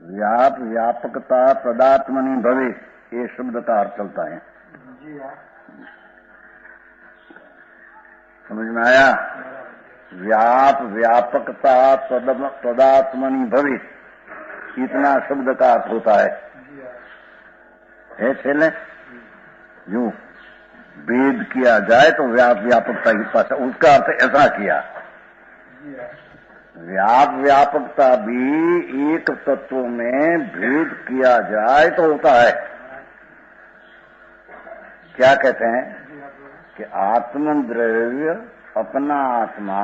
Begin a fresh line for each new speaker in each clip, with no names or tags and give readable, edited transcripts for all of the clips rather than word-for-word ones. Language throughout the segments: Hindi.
व्याप व्यापकता तदात्मनि भवे, ये शब्द का अर्थ चलता है। समझ में आया? व्याप व्यापकता तदात्मनि भवे, इतना शब्द का अर्थ होता है छेले। यूं भेद किया जाए तो व्याप व्यापकता की पास, उसका अर्थ ऐसा किया। व्याप व्यापकता भी एक तत्व में भेद किया जाए तो होता है। क्या कहते हैं कि आत्म द्रव्य अपना आत्मा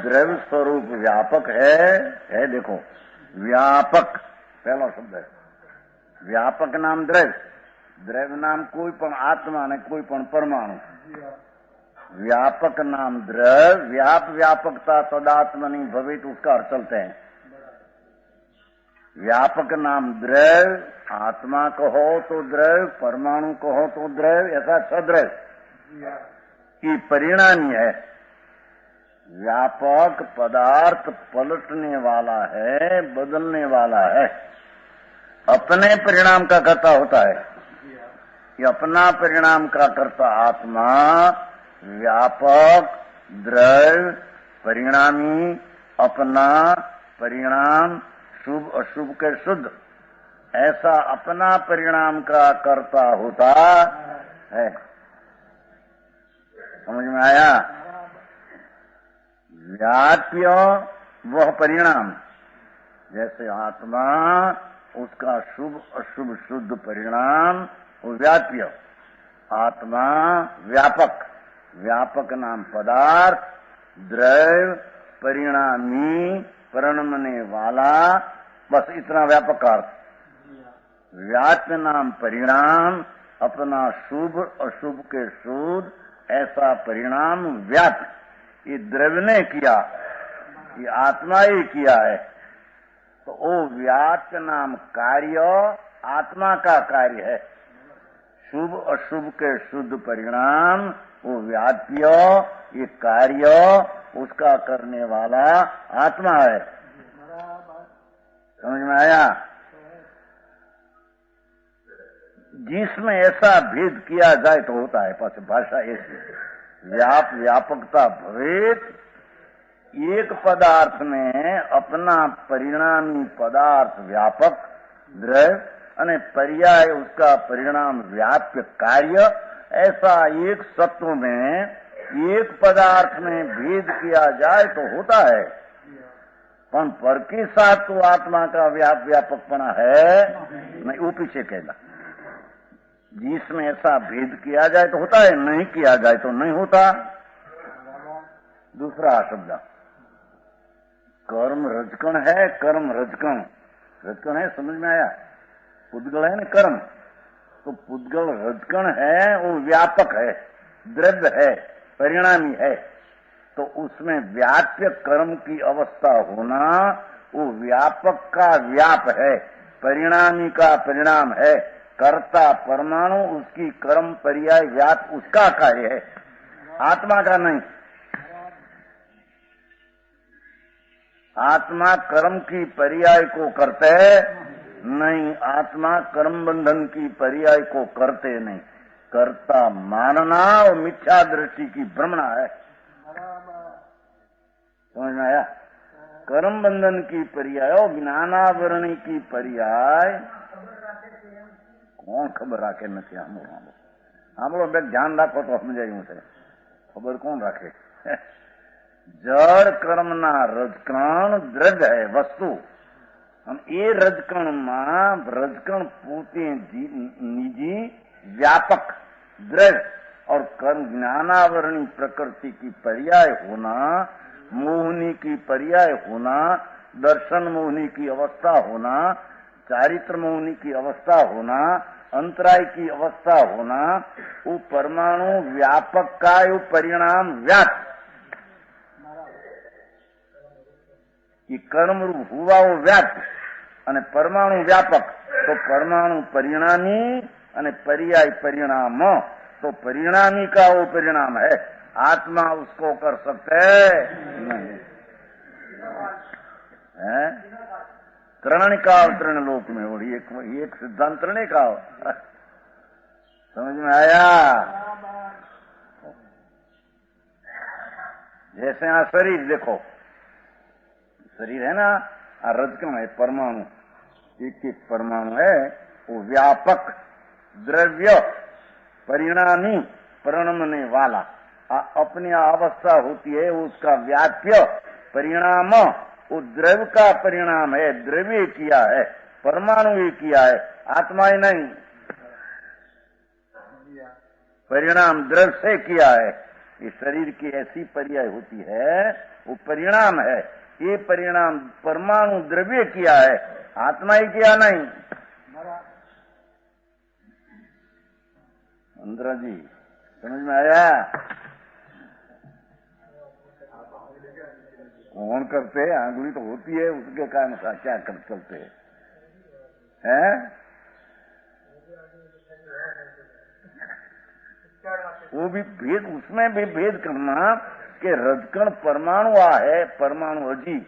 द्रव्य स्वरूप व्यापक है। देखो व्यापक पहला शब्द है, व्यापक नाम द्रव्य, द्रव्य नाम कोई पण आत्मा ने कोई पण परमाणु, व्यापक नाम द्रव्य, व्याप व्यापकता तदात्मनि भवेत, उसका अर्थ चलते हैं। व्यापक नाम द्रव्य, आत्मा कहो तो द्रव्य, परमाणु कहो तो द्रव्य, ऐसा सद्रव्य की परिणामी है। व्यापक पदार्थ पलटने वाला है, बदलने वाला है, अपने परिणाम का कर्ता होता है। कि अपना परिणाम का कर्ता आत्मा व्यापक द्रव्य परिणामी, अपना परिणाम शुभ अशुभ के शुद्ध, ऐसा अपना परिणाम का कर्ता होता है। समझ में आया? व्याप्य वह परिणाम, जैसे आत्मा उसका शुभ अशुभ शुद्ध परिणाम वो व्याप्य, आत्मा व्यापक, व्यापक नाम पदार्थ, द्रव्य परिणामी परिणमने वाला, बस इतना व्यापक का अर्थ। व्याप्य नाम परिणाम, अपना शुभ अशुभ के शुद्ध, ऐसा परिणाम व्याप्य, ये द्रव्य ने किया, ये आत्मा ही किया है। तो वो व्याप्य नाम कार्य आत्मा का कार्य है। शुभ अशुभ के शुद्ध परिणाम वो व्याप्य, ये कार्य उसका करने वाला आत्मा है। समझ में आया? जिसमें ऐसा भेद किया जाए तो होता है। पास भाषा ऐसी, व्याप व्यापकता भवेत, एक पदार्थ में अपना परिणामी पदार्थ व्यापक द्रव्य अने पर्याय उसका परिणाम व्याप्य कार्य, ऐसा एक सत्व में एक पदार्थ में भेद किया जाए तो होता है। पर के साथ तो आत्मा का व्यापकपना है नहीं, वो पीछे कहना। जिसमें ऐसा भेद किया जाए तो होता है, नहीं किया जाए तो नहीं होता। दूसरा शब्द कर्म रजकण है, कर्म रजकण, रजकण है, समझ में आया? पुद्गल है ना कर्म, तो पुद्गल रजकण है, वो व्यापक है, द्रव्य है, परिणामी है। तो उसमें व्याप्य कर्म की अवस्था होना, वो व्यापक का व्याप है, परिणामी का परिणाम है, कर्ता परमाणु उसकी कर्म पर्याय व्याप उसका कार्य है, आत्मा का नहीं। आत्मा कर्म की पर्याय को करते नहीं, आत्मा कर्म बंधन की पर्याय को करते नहीं। कर्ता मानना और मिथ्या दृष्टि की भ्रमणा है। समझ में आया? कर्म बंधन की पर्याय और ज्ञानावरणी की पर्याय કોણ ખબર રાખે નથી? આમળો બે ધ્યાન રાખો તો સમજાયું છે, ખબર કોણ રાખે? જળ કર્મના રજકણ દ્રવ્ય હે, વસ્તુ, એ રજકણમાં રજકણ પોતે निजी व्यापक द्रव्य और कर्म ज्ञानावरणी प्रकृति की पर्याय होना, मोहनी की पर्याय होना, दर्शन मोहनी की अवस्था होना, चारित्र मोहनी की अवस्था होना, अंतराय की अवस्था होना, वो परमाणु व्यापक का वो परिणाम व्याप्त कि कर्म रूप हुआ वो व्याप्त અને પરમાણુ વ્યાપક, તો પરમાણુ પરિણામી અને पर्याय परिणाम, तो परिणामी का वो परिणाम है, आत्मा उसको कर सकते नहीं है। तृण का तृण लोक में, और एक सिद्धांत तृण का। समझ में आया? जैसे यहाँ शरीर देखो, शरीर है ना, रजकण है, परमाणु, एक एक परमाणु है, वो व्यापक द्रव्य परिणामी परिणमने वाला अपनी अवस्था होती है, उसका व्याप्य परिणाम वो द्रव्य का परिणाम है, द्रव्य किया है, परमाणु ही किया है, आत्मा ही नहीं। परिणाम द्रव्य से किया है। इस शरीर की ऐसी पर्याय होती है, वो परिणाम है। ये परिणाम परमाणु द्रव्य किया है, आत्मा ही किया नहीं। अंदर जी समझ में आया? कौन करते हैं? आंगुली तो होती है, उसके कारण क्या चलते हैं? वो भी भेद, उसमें भी भेद करना कि रजकण परमाणु है, परमाणु अजीब,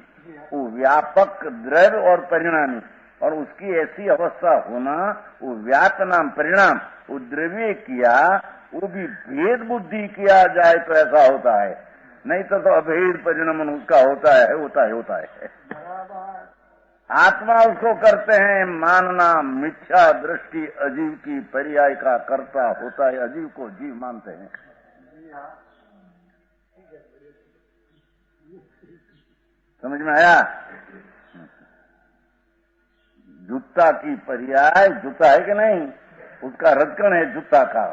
वो व्यापक द्रव्य और परिणामी, और उसकी ऐसी अवस्था होना, वो व्याप नाम परिणाम, वो द्रव्य किया, वो भी भेद बुद्धि किया जाए तो ऐसा होता है, नहीं तो अभेद परिणाम उसका होता है। आत्मा उसको करते हैं मानना, मिथ्या दृष्टि अजीव की पर्याय का कर्ता होता है, अजीव को जीव मानते हैं। समझ में आया? जूता की पर्याय जूता है कि नहीं, उसका रजकण है जूता का,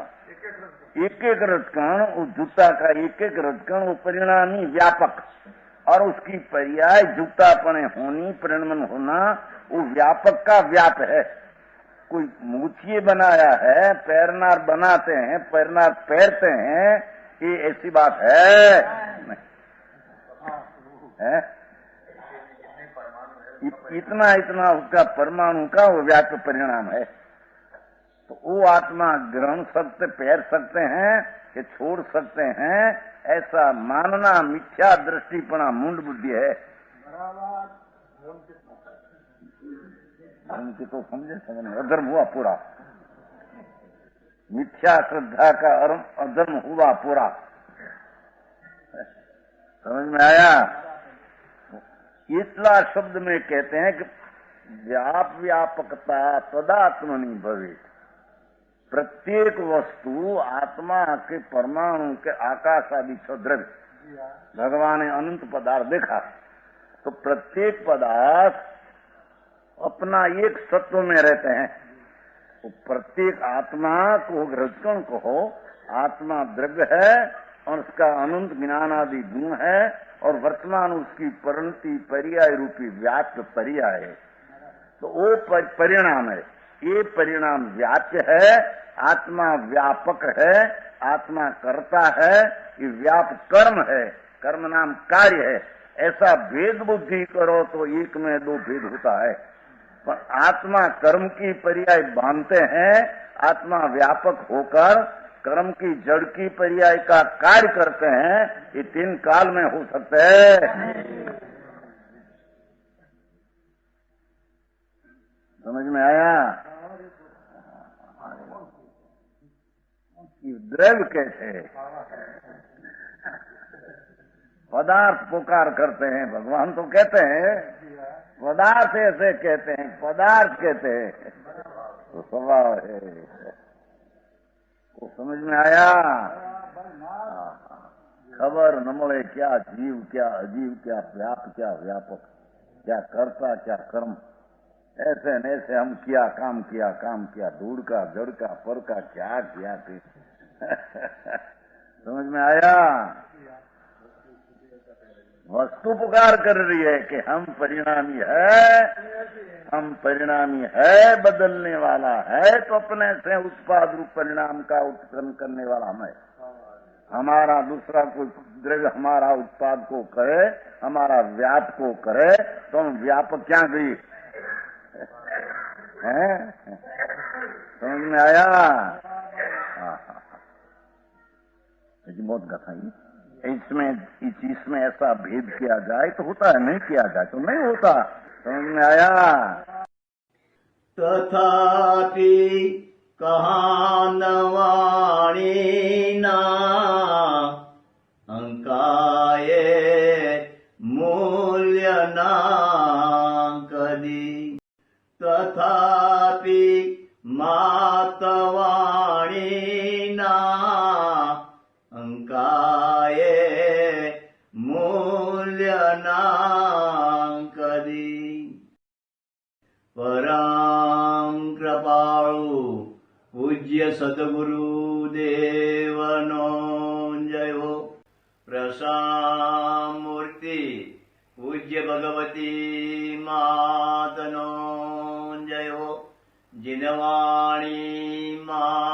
एक एक रजकण, उस जूता का एक एक रजकण वो परिणामी व्यापक, और उसकी पर्याय जूतापने होनी, परिणमन होना, वो व्यापक का व्याप है। कोई मूछिए बनाया है, पैरनार बनाते हैं, पैरनार पैरते हैं, ये ऐसी बात है नहीं है? इतना इतना उसका परमाणु का वो व्याप्त परिणाम है। तो वो आत्मा ग्रहण सकते, पैर सकते हैं कि छोड़ सकते हैं, ऐसा मानना मिथ्या दृष्टिपना मूंड बुद्धि है। उनकी तो समझे अधर्म हुआ पूरा, मिथ्या श्रद्धा का अधर्म हुआ पूरा। समझ में आया? इतला शब्द में कहते हैं कि व्यापकता तदात्मनि भवेत्, प्रत्येक वस्तु आत्मा के परमाणु के आकाश आदि द्रव्य, भगवान ने अनंत पदार्थ देखा, तो प्रत्येक पदार्थ अपना एक सत्व में रहते हैं। तो प्रत्येक आत्मा को रजकण को हो, आत्मा द्रव्य है और उसका अनंत ज्ञान आदि गुण है, और वर्तमान उसकी परिणति पर्याय रूपी व्याप्त पर्याय है। तो वो परिणाम है, ये परिणाम व्याप्य है, आत्मा व्यापक है, आत्मा करता है, ये व्याप कर्म है, कर्म नाम कार्य है। ऐसा भेद बुद्धि करो तो एक में दो भेद होता है, पर आत्मा कर्म की पर्याय बांधते हैं, आत्मा व्यापक होकर कर्म की जड़ की पर्याय का कार्य करते हैं, ये तीन काल में हो सकते हैं। समझ में आया? द्रव्य कैसे पदार्थ पुकार करते हैं, भगवान तो कहते हैं पदार्थ, ऐसे कहते हैं पदार्थ कहते हैं, तो स्वभाव है। तो समझ में आया? खबर न मिले क्या जीव क्या अजीव, क्या व्याप क्या व्यापक, क्या कर्ता क्या कर्म, ऐसे न ऐसे हम किया काम किया, दूर का जड़ का पर का क्या किया थे। समझ में आया? वस्तु पुकार कर रही है कि हम परिणामी है, बदलने वाला है, तो अपने से उत्पाद रूप परिणाम का उत्पन्न करने वाला हम है। हमारा दूसरा कोई द्रव्य हमारा उत्पाद को करे, हमारा व्याप को करे, तो हम व्यापक क्या गई है? समझ में आया? बहुत गथाई इसमें ऐसा भेद किया जाए तो होता है, नहीं किया जाए तो नहीं होता। समझ में आया?
तथापि कहानवाणीना अंकाये मूल्यना कदी तथापि मातवाणीना अंकाये मूल्यना कदी પરમ કૃપાળુ પૂજ્ય સદગુરુદેવનો જયો. પ્રસામૂર્તિ પૂજ્ય ભગવતી માતનો જયો. જીનવાણી મા